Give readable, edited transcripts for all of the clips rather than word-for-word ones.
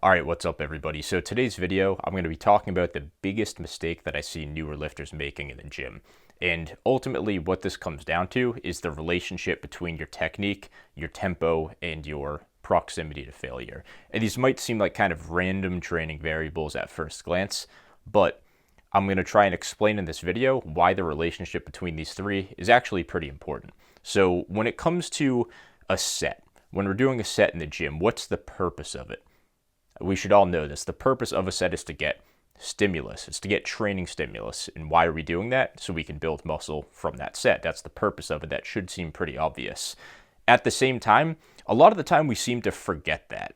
All right, what's up everybody? So today's video, I'm going to be talking about the biggest mistake that I see newer lifters making in the gym. And ultimately what this comes down to is the relationship between your technique, your tempo, and your proximity to failure. And these might seem like kind of random training variables at first glance, but I'm going to try and explain in this video why the relationship between these three is actually pretty important. So when it comes to a set, when we're doing a set in the gym, what's the purpose of it? We should all know this. The purpose of a set is to get stimulus. It's to get training stimulus. And why are we doing that? So we can build muscle from that set. That's the purpose of it. That should seem pretty obvious. At the same time, a lot of the time we seem to forget that.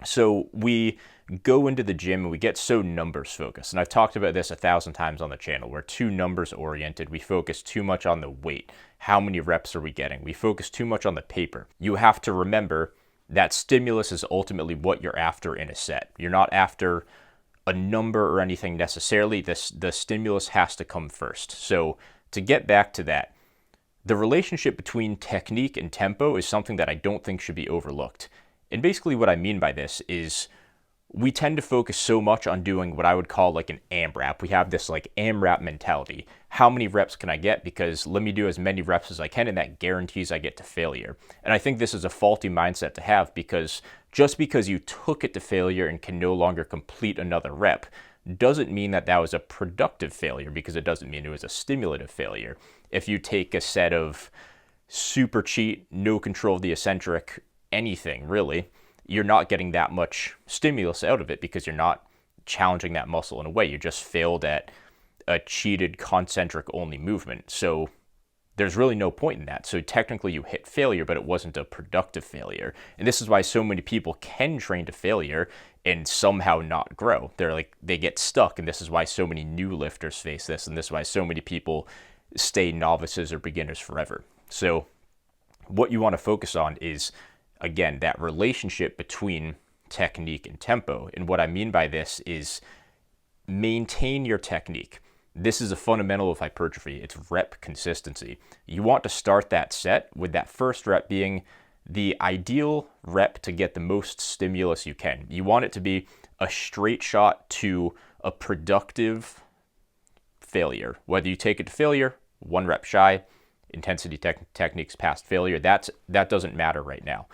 So we go into the gym and we get so numbers focused. And I've talked about this 1,000 times on the channel. We're too numbers oriented. We focus too much on the weight. How many reps are we getting? We focus too much on the paper. You have to remember that stimulus is ultimately what you're after in a set. You're not after a number or anything necessarily. The stimulus has to come first. So to get back to that, the relationship between technique and tempo is something that I don't think should be overlooked. And basically what I mean by this is we tend to focus so much on doing what I would call like an AMRAP. We have this like AMRAP mentality. How many reps can I get? Because let me do as many reps as I can, and that guarantees I get to failure. And I think this is a faulty mindset to have, because just because you took it to failure and can no longer complete another rep doesn't mean that that was a productive failure, because it doesn't mean it was a stimulative failure. If you take a set of super cheat, no control of the eccentric, anything really, you're not getting that much stimulus out of it because you're not challenging that muscle in a way. You just failed at a cheated concentric only movement. So there's really no point in that. So technically you hit failure, but it wasn't a productive failure. And this is why so many people can train to failure and somehow not grow. They get stuck. And this is why so many new lifters face this. And this is why so many people stay novices or beginners forever. So what you want to focus on is, again, that relationship between technique and tempo. And what I mean by this is maintain your technique. This is a fundamental of hypertrophy. It's rep consistency. You want to start that set with that first rep being the ideal rep to get the most stimulus you can. You want it to be a straight shot to a productive failure. Whether you take it to failure, 1 rep shy, intensity techniques past failure, that doesn't matter right now.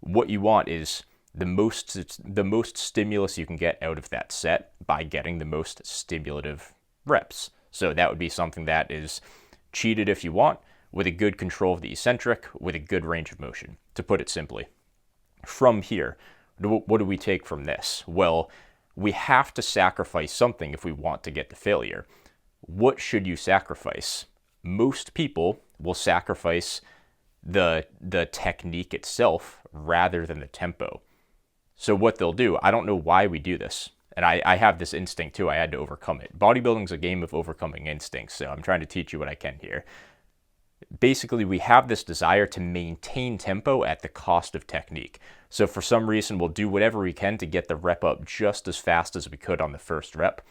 What you want is the most stimulus you can get out of that set by getting the most stimulative reps. So that would be something that is cheated if you want, with a good control of the eccentric, with a good range of motion, to put it simply. From here, what do we take from this? Well, we have to sacrifice something if we want to get to failure. What should you sacrifice? Most people will sacrifice the technique itself rather than the tempo. So what they'll do, I don't know why we do this, and I have this instinct too. I had to overcome it. Bodybuilding's a game of overcoming instincts, so I'm trying to teach you what I can here. Basically, we have this desire to maintain tempo at the cost of technique. So for some reason, we'll do whatever we can to get the rep up just as fast as we could on the first rep.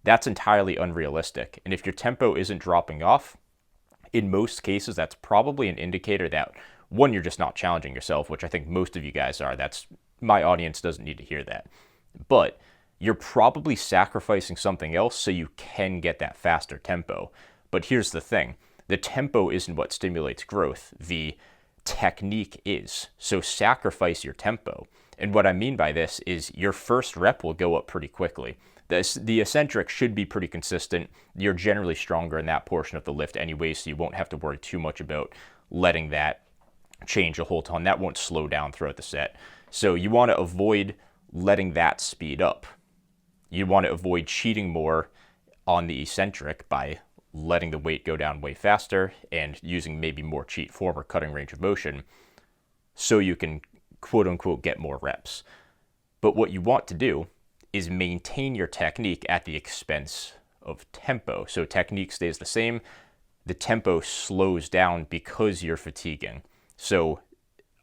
That's entirely unrealistic. And if your tempo isn't dropping off, in most cases, that's probably an indicator that, one, you're just not challenging yourself, which I think most of you guys are. My audience doesn't need to hear that. But you're probably sacrificing something else so you can get that faster tempo. But here's the thing. The tempo isn't what stimulates growth. The technique is. So sacrifice your tempo. And what I mean by this is your first rep will go up pretty quickly. The eccentric should be pretty consistent. You're generally stronger in that portion of the lift anyway, so you won't have to worry too much about letting that change a whole ton. That won't slow down throughout the set. So you want to avoid letting that speed up. You want to avoid cheating more on the eccentric by letting the weight go down way faster and using maybe more cheat form or cutting range of motion so you can quote unquote get more reps. But what you want to do is maintain your technique at the expense of tempo. So technique stays the same, the tempo slows down because you're fatiguing. So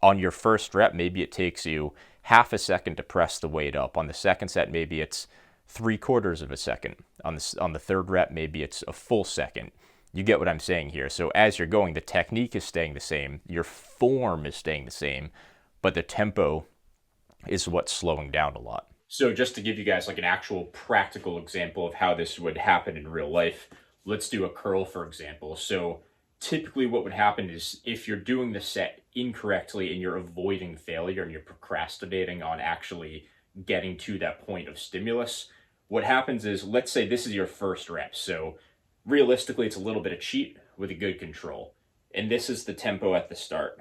on your first rep, maybe it takes you half a second to press the weight up. On the second set, maybe it's 3/4 of a second. On the third rep, maybe it's a full second. You get what I'm saying here. So as you're going, the technique is staying the same, your form is staying the same, but the tempo is what's slowing down a lot. So just to give you guys like an actual practical example of how this would happen in real life, let's do a curl, for example. So typically what would happen is if you're doing the set incorrectly and you're avoiding failure and you're procrastinating on actually getting to that point of stimulus, what happens is, let's say this is your first rep. So realistically, it's a little bit of cheat with a good control. And this is the tempo at the start,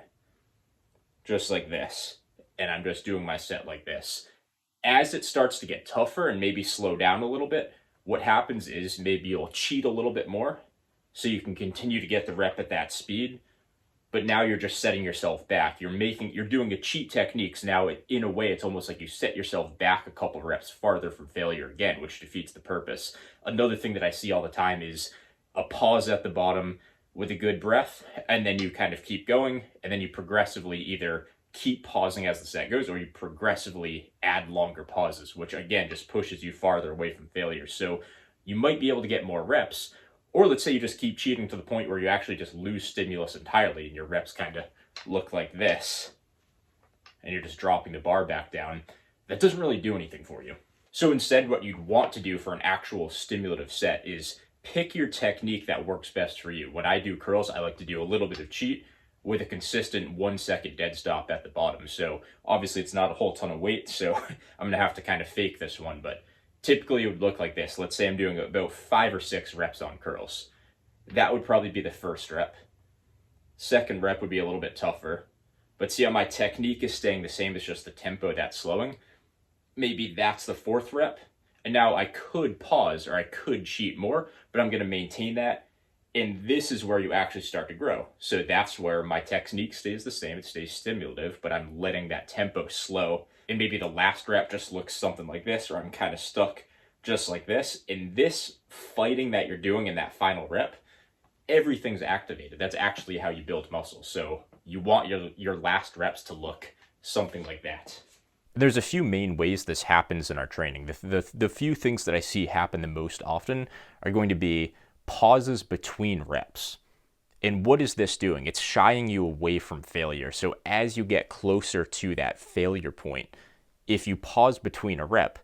just like this. And I'm just doing my set like this. As it starts to get tougher and maybe slow down a little bit, what happens is maybe you'll cheat a little bit more so you can continue to get the rep at that speed. But now you're just setting yourself back. You're doing a cheat techniques. Now, in a way, it's almost like you set yourself back a couple reps farther from failure again, which defeats the purpose. Another thing that I see all the time is a pause at the bottom with a good breath, and then you kind of keep going, and then you progressively either keep pausing as the set goes, or you progressively add longer pauses, which again just pushes you farther away from failure. So you might be able to get more reps, or let's say you just keep cheating to the point where you actually just lose stimulus entirely and your reps kind of look like this, and you're just dropping the bar back down. That doesn't really do anything for you. So instead, what you'd want to do for an actual stimulative set is pick your technique that works best for you. When I do curls, I like to do a little bit of cheat with a consistent 1 second dead stop at the bottom. So obviously it's not a whole ton of weight, so I'm gonna have to kind of fake this one, but typically it would look like this. Let's say I'm doing about 5 or 6 reps on curls. That would probably be the first rep. Second rep would be a little bit tougher, but see how my technique is staying the same, it's just the tempo that's slowing. Maybe that's the 4th rep. And now I could pause or I could cheat more, but I'm gonna maintain that. And this is where you actually start to grow. So that's where my technique stays the same. It stays stimulative, but I'm letting that tempo slow. And maybe the last rep just looks something like this, or I'm kind of stuck just like this. In this fighting that you're doing in that final rep, everything's activated. That's actually how you build muscle. So you want your last reps to look something like that. There's a few main ways this happens in our training. The few things that I see happen the most often are going to be pauses between reps. And what is this doing? It's shying you away from failure. So as you get closer to that failure point, if you pause between a rep,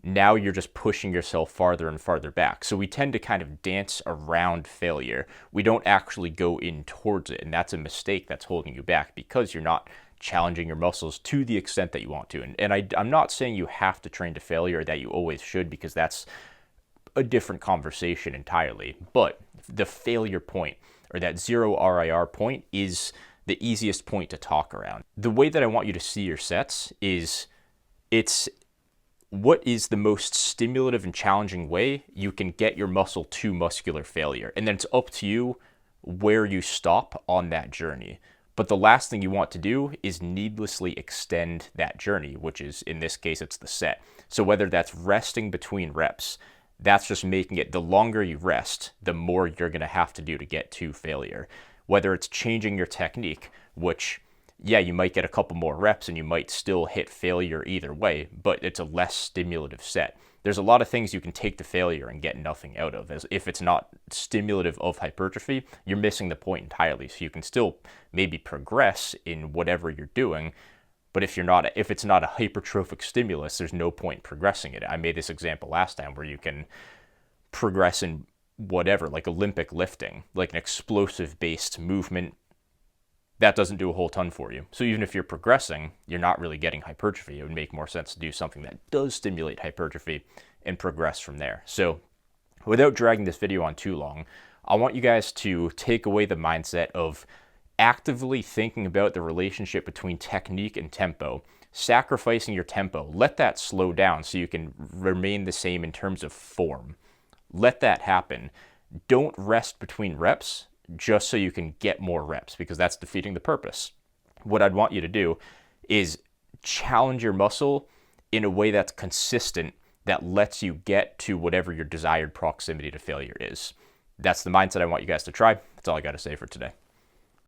now you're just pushing yourself farther and farther back. So we tend to kind of dance around failure. We don't actually go in towards it. And that's a mistake that's holding you back because you're not challenging your muscles to the extent that you want to. And I'm not saying you have to train to failure or that you always should, because that's a different conversation entirely. But the failure point, or that 0 RIR point, is the easiest point to talk around. The way that I want you to see your sets is it's what is the most stimulative and challenging way you can get your muscle to muscular failure. And then it's up to you where you stop on that journey. But the last thing you want to do is needlessly extend that journey, which is, in this case, it's the set. So whether that's resting between reps, that's just making it, the longer you rest, the more you're going to have to do to get to failure. Whether it's changing your technique, which, yeah, you might get a couple more reps and you might still hit failure either way, but it's a less stimulative set. There's a lot of things you can take to failure and get nothing out of. As if it's not stimulative of hypertrophy, you're missing the point entirely. So you can still maybe progress in whatever you're doing, but if it's not a hypertrophic stimulus, there's no point progressing it. I made this example last time where you can progress in whatever, like Olympic lifting, like an explosive based movement. That doesn't do a whole ton for you. So even if you're progressing, you're not really getting hypertrophy. It would make more sense to do something that does stimulate hypertrophy and progress from there. So without dragging this video on too long, I want you guys to take away the mindset of actively thinking about the relationship between technique and tempo, sacrificing your tempo. Let that slow down so you can remain the same in terms of form. Let that happen. Don't rest between reps just so you can get more reps, because that's defeating the purpose. What I'd want you to do is challenge your muscle in a way that's consistent, that lets you get to whatever your desired proximity to failure is. That's the mindset I want you guys to try. That's all I got to say for today.